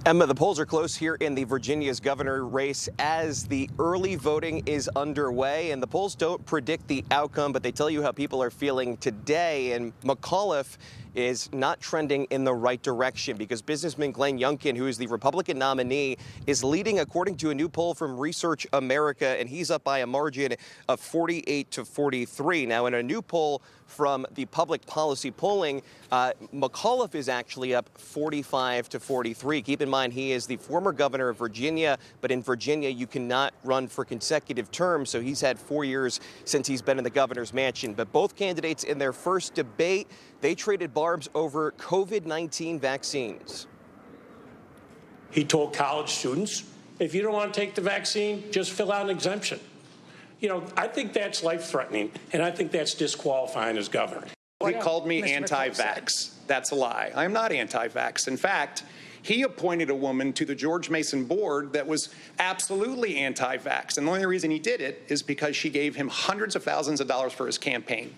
Emma, the polls are close here in the Virginia's governor race as the early voting is underway, and the polls don't predict the outcome, but they tell you how people are feeling today. And McAuliffe is not trending in the right direction because businessman Glenn Youngkin, who is the Republican nominee, is leading according to a new poll from Research America, and he's up by a margin of 48 to 43. Now, in a new poll from the public policy polling, McAuliffe is actually up 45 to 43. Keep in mind, he is the former governor of Virginia, but in Virginia, you cannot run for consecutive terms, so he's had 4 years since he's been in the governor's mansion. But both candidates in their first debate, they traded barbs over COVID-19 vaccines. He told college students, if you don't want to take the vaccine, just fill out an exemption. You know, I think that's life-threatening, and I think that's disqualifying as governor. He called me anti-vax. That's a lie. I'm not anti-vax. In fact, he appointed a woman to the George Mason board that was absolutely anti-vax. And the only reason he did it is because she gave him hundreds of thousands of dollars for his campaign.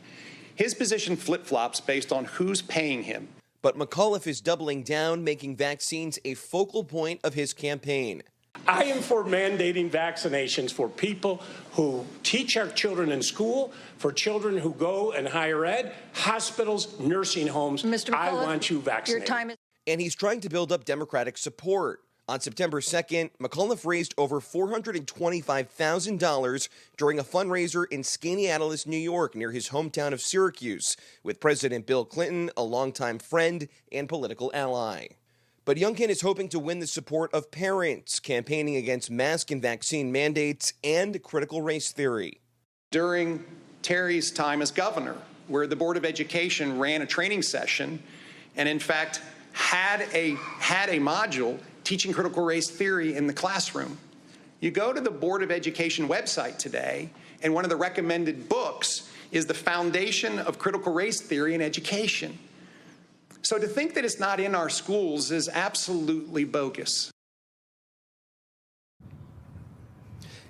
His position flip-flops based on who's paying him. But McAuliffe is doubling down, making vaccines a focal point of his campaign. I am for mandating vaccinations for people who teach our children in school, for children who go in higher ed, hospitals, nursing homes. Mr. McAuliffe, I want you vaccinated. Your time is... And he's trying to build up Democratic support. On September 2nd, McAuliffe raised over $425,000 during a fundraiser in Skaneateles, New York, near his hometown of Syracuse, with President Bill Clinton, a longtime friend and political ally. But Youngkin is hoping to win the support of parents, campaigning against mask and vaccine mandates and critical race theory. During Terry's time as governor, where the Board of Education ran a training session and, in fact, had a module teaching critical race theory in the classroom. You go to the Board of Education website today, and one of the recommended books is The Foundation of Critical Race Theory in Education. So to think that it's not in our schools is absolutely bogus.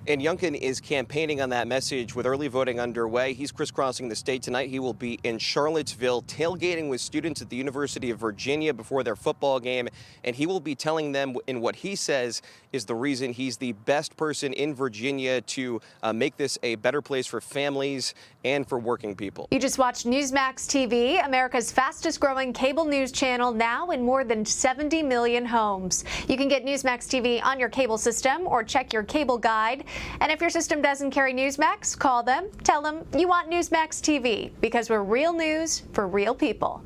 And Youngkin is campaigning on that message with early voting underway. He's crisscrossing the state tonight. He will be in Charlottesville tailgating with students at the University of Virginia before their football game. And he will be telling them in what he says is the reason he's the best person in Virginia to make this a better place for families and for working people. You just watched Newsmax TV, America's fastest growing cable news channel, now in more than 70 million homes. You can get Newsmax TV on your cable system or check your cable guide. And if your system doesn't carry Newsmax, call them, tell them you want Newsmax TV, because we're real news for real people.